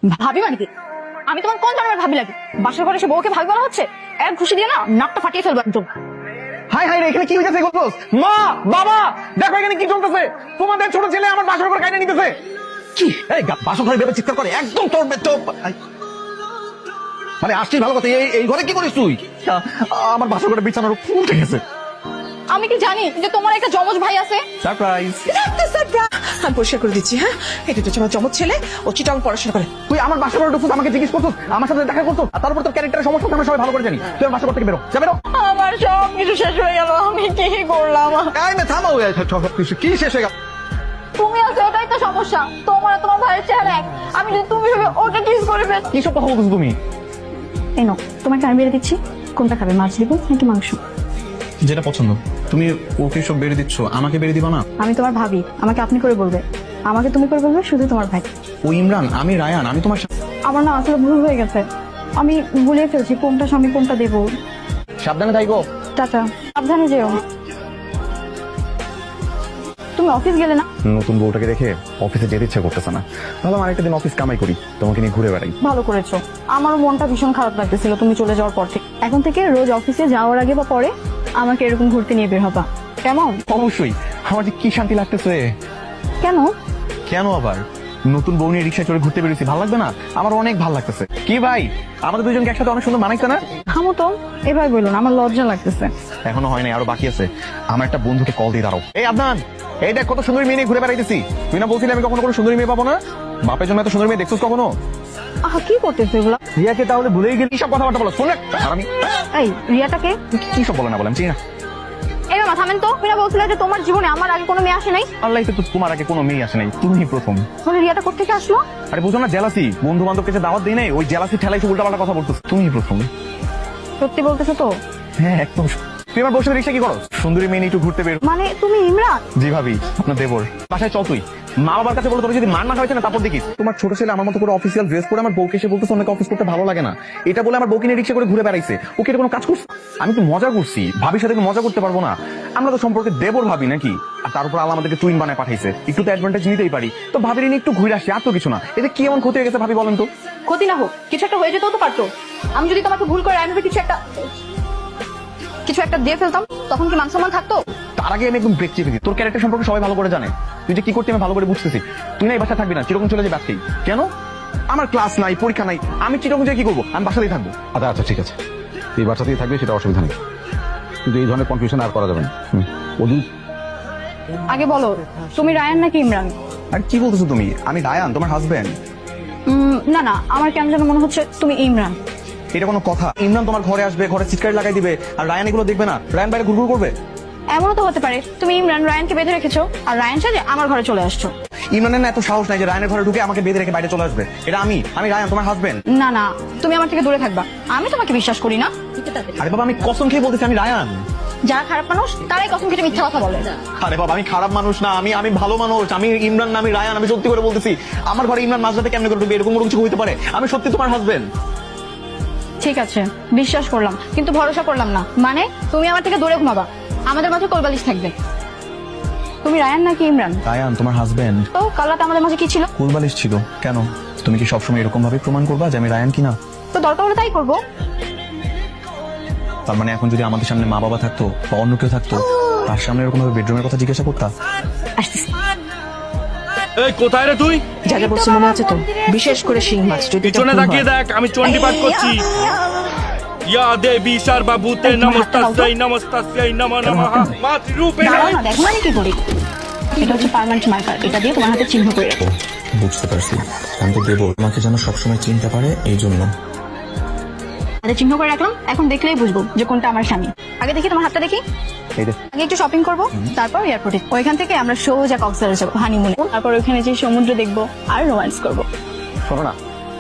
ভাবি মানে কি? আমি তোমার কোন ধরনের ভাবি লাগে? বাসার ঘরে এসে বউকে ভাবি বলা হচ্ছে? এক ঘুষি দিয়ে না নাকটা ফাটিয়ে ফেলবো একদম। হাই হাই রে, এখানে কি হইতেছে গোপোস? মা বাবা দেখো এখানে কি চলতেছে। তোমাদের ছোট ছেলে আমার বাসর ঘর কাইনা নিতেছে। কি এই বাসর ঘরে ভেবে চিৎকার করে একদম তোর মানে আসছিস ভালো কথা, এই ঘরে কি করিস তুই? আমার বাসর ঘরে বিছানার উপর উঠে গেছে। আমি কি জানি যে তোমার একটা জমজ ভাই আছে? সারপ্রাইজ। আমি পরিষ্কার করে দিচ্ছি। হ্যাঁ, এটা তো আমার জমজ ছেলে, ও চিটাং পড়াশোনা করে। তুই আমার বাসর ঘরে ঢুকছিস, আমাকে জিজ্ঞেস করছিস, আমার সাথে দেখা করছিস, আর তারপর তোর ক্যারেক্টারের সমস্যা আমরা সবাই ভালো করে জানি। তুই আমার বাসর ঘর থেকে বেরো, যা বেরো। আমার সব কিছু শেষ হয়ে গেল, আমি কি করলাম? এই না থামো, সব কিছু কি শেষ হয়ে গেল? তুমি আছো, এটাই তো সমস্যা। তোমার আর তোমার ভাইয়ের চেহারা এক। আমি যদি তুমি ভেবে ওটা কিস করে ফেল। কি সব কথা বলছিস তুমি? এই নাও, তোমাকে আমি বেড়ে দিচ্ছি। কোনটা খাবে, মাছ দিব নাকি মাংস? যেটা পছন্দ। তুমি ওকে সব বেড়ে দিচ্ছ, আমাকে বেড়ে দিবা না? আমি তোমার ভাবি, আমাকে আপনি করে বলবে, আমাকে তুমি করে বলবে, শুধু তোমার ভাই। ও ইমরান, আমি রায়ান, আমি তোমার আমার না আসলে ভুল হয়ে গেছে। আমি ভুলে ফেলছি কোনটা স্বামী কোনটা দেবো। সাবধানে থাকো। টাটা, সাবধানে যেও। তুমি অফিস গেলে না? নতুন বউটাকে রেখে অফিসে যেতে ইচ্ছা করতেছে না। ভাবলাম আরেকটা দিন অফিস কামাই করি, তোমাকে নিয়ে ঘুরে বেড়াই। ভালো করেছো। আমার মনটা ভীষণ খারাপ লাগতেছিল তুমি চলে যাওয়ার পর থেকে। এখন থেকে রোজ অফিসে যাওয়ার আগে বা পরে আমাকে এরকম ঘুরতে নিয়ে বের হবা, কেমন? অবশ্যই। আমার যে কি শান্তি লাগতেছে। কেন? কেন আবার? নতুন বউ নিয়ে রিক্সায় চড়ে ঘুরতে বেরিয়েছি, ভালো লাগবে না? আমার অনেক ভালো লাগতেছে। কি ভাই, আমাদের দুজনকে একসাথে অনেক সুন্দর মানাইছে না? থামো তো, এবার বললো না, আমার লজ্জা লাগতেছে। এখনো হয় নাই, আরো বাকি আছে। আমার একটা বন্ধুকে কল দিয়ে দাঁড়াও। এই আদনান, এই দেখ কত সুন্দরী মেয়ে নিয়ে ঘুরে বেড়াইতেছি। তুই না বলছিলি আমি কখনো কোনো সুন্দরী মেয়ে পাবো না? বাপের জন্য এত সুন্দরী মেয়ে দেখছিস কখনো? কি করতেছে এগুলা? রিয়াকে তাহলে ভুলেই গেলি? সব কথাবার্তা বলো, শুনে আর আমি এই রিয়াটাকে কি সব বলে না বলেন, চিনি না। এবার থামেন তো। তুমি না বলছিলে যে তোমার জীবনে আমার আগে কোনো মেয়ে আসে নাই? আল্লাহ তো তোমার আগে কোনো মেয়ে আসে নাই, তুমি প্রথম। তাহলে রিয়াটা কোথেকে আসলো? আরে বুঝো না, জেলাসি। বন্ধু বান্ধবকে যে দাওয়াত দিই নাই, ওই জেলাসি ঠেলাইছে উল্টাপাল্টা কথা বলতো, তুমি প্রথম। সত্যি বলতেছো তো? হ্যাঁ একদম। তুই আমার বসে রিক্সা কি করো? সুন্দরী মেয়ে নিয়ে একটু ঘুরতে বের। মানে তুমি ইমরান? জি ভাবি, আপনার দেবর। বাসায় চল তুই। মা বাবার কাছে বলে তোর যদি মার না খাওয়াইছে না, তারপর দেখিস। তোমার ছোট ছেলে আমার মতো করে অফিসিয়াল ড্রেস পরে আমার বউকে এসে বলতেছে অনেক অফিস করতে ভালো লাগে না। এটা বলে আমার বউকে নিয়ে রিক্সা করে ঘুরে বেড়াইছে। ওকে এটা কোনো কাজ করছে? আমি তো মজা করছি, ভাবির সাথে মজা করতে পারবো না? আমরা তো সম্পর্কে দেবর ভাবি নাকি? আর তার উপর আল্লাহ আমাদেরকে টুইন বানায় পাঠাইছে, একটু তো অ্যাডভান্টেজ নিতেই পারি। তো ভাবির নিয়ে একটু ঘুরে আসি, আর তো কিছু না। এতে কি এমন ক্ষতি হয়ে গেছে ভাবি বলেন তো? ক্ষতি না হোক, কিছু একটা হয়ে যেতেও তো পারতো। আমি যদি তোমাকে ভুল করে আমি কিছু একটা দিয়ে ফেলতাম, তখন কি মান সম্মান থাকতো? তার আগে আমি একদম ব্রেক চেপে দিই। তোর ক্যারেক্টার সম্পর্কে সবাই ভালো করে জানে। তুই যে কি করতে আমি ভালো করে বুঝতেছি। তুই না এই বাসায় থাকবি না, চিরকম চলে যাবে আজকেই। কেন? আমার ক্লাস নাই, পরীক্ষা নাই, আমি চিরকম যে কি করবো? আমি বাসাতেই থাকবো। আচ্ছা আচ্ছা ঠিক আছে, তুই বাসাতেই থাকবি, সেটা অসুবিধা নেই। কিন্তু এই ধরনের কনফিউশন আর করা যাবে না। ওদিন আগে বলো, তুমি রায়ান নাকি ইমরান? আর কি বলতেছো তুমি? আমি রায়ান, তোমার হাজবেন্ড। না না, আমার কেন যেন মনে হচ্ছে তুমি ইমরান। এটা কোনো কথা? ইমরান তোমার ঘরে আসবে, ঘরে চিৎকার লাগাই দিবে, আর রায়ান এগুলো দেখবে না? রায়ান বাইরে ঘুরঘুর করবে। এমনও তো হতে পারে তুমি ইমরান রায়ানকে বেঁধে রেখেছো, আর রায়ান সাজে আমার ঘরে চলে আসছো। ইমরানের না এত সাহস নাই যে রায়ানের ঘরে ঢুকে আমাকে বেঁধে রেখে বাইরে চলে আসবে। এটা আমি রায়ান, তোমার হাজবেন্ড। না না, তুমি আমার থেকে দূরে থাকবা। আমি তোমাকে বিশ্বাস করি না। আরে বাবা, আমি কসম খেয়ে বলতেছি আমি রায়ান। যারা খারাপ মানুষ তারাই কসম কেটে মিথ্যা কথা বলে। আরে বাবা, আমি খারাপ মানুষ না, আমি ভালো মানুষ। আমি ইমরান না, আমি রায়ান। আমি সত্যি করে বলতেছি, আমার ঘরে ইমরান মাঝরাতে কেমনে করে ঢুকবে? এরকম কোনো কিছু হইতে পারে? আমি সত্যি তোমার হাজবেন্ড। ঠিক আছে, বিশ্বাস করলাম, কিন্তু ভরসা করলাম না। মানে তুমি আমার থেকে দূরে ঘুমাবা, আমাদের মাঝে কোলবালিশ থাকবে। তুমি রায়ান নাকি ইমরান? রায়ান তোমার হাজবেন্ড। তো কাল রাতে আমাদের মাঝে কি ছিল? কুলবালিশ ছিল। কেন? তুমি কি সবসময় এরকম ভাবে প্রমাণ করবা যে আমি রায়ান কিনা? তো দরকার হলে তাই করবো। তার মানে এখন যদি আমাদের সামনে মা বাবা থাকতো বা অন্য কেউ থাকতো, তার সামনে এরকম ভাবে বেডরুমের কথা জিজ্ঞাসা করতা? আসতেছি। এই কোথায় রে তুই? যা যা বলছি মনে আছে তো? বিশেষ করে শিং মাছ যদি পিছনে তাকিয়ে দেখ, আমি চন্ডী পাঠ করছি। ইয়া দেবী সর্বভূতে নমস্তাস্যৈ নমস্তাস্যৈ নমো নমঃ। মাতৃরূপে দাঁড়াও না, দেখো মানে কি করি। এটা হচ্ছে পার্মানেন্ট মার্কার, এটা দিয়ে তোমার হাতে চিহ্ন করে রাখো। বুঝতে পারছি, আমি তো দেবো তোমাকে যেন সবসময় চিনতে পারে, এই জন্য হাতে চিহ্ন করে রাখলাম, এখন দেখলেই বুঝবো যে কোনটা আমার স্বামী। আগে দেখি তোমার হাতটা দেখি। এই যে আগে একটু শপিং করবো, তারপর এয়ারপোর্টে। ওইখান থেকে আমরা সোজা কক্সবাজার যাবো হানিমুনে। তারপর ওইখানে যে সমুদ্র দেখবো আর রোমান্স করবো। শোনো না,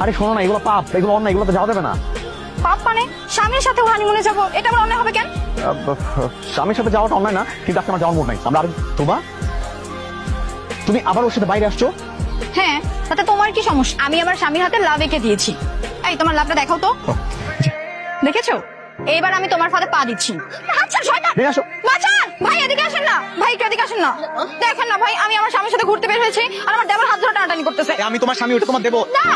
আরে শোনো না, এগুলো পাপ, এগুলো অন্যায়, এগুলো তো যাওয়া যাবে না। পাপ মানে? স্বামীর সাথে হানিমুনে যাবো, এটা আমার অন্যায় হবে কেন? স্বামীর সাথে যাওয়াটা অন্যায় না, কিন্তু আজকে আমার যাওয়ার মুড নাই। আমরা আর তুমি আবার ওর সাথে বাইরে আসছো? হ্যাঁ, তাতে তোমার কি সমস্যা? আমি আমার স্বামীর হাতে লাভ এঁকে দিয়েছি। এই তোমার লাভটা দেখাও তো। দেখেছো? এইবার আমি তোমার ফাঁদে পা দিচ্ছি। আচ্ছা শয়তান, নিয়ে আসো। বাঁচান ভাই, এদিকে আসেন না ভাই, একটু এদিকে আসেন না। দেখেন না ভাই, আমি আমার স্বামীর সাথে ঘুরতে বের হয়েছি আর আমার দেবর হাত ধরে টানাটানি করতেছে। আমি তোমার স্বামী, ওটা তোমার দেবো না।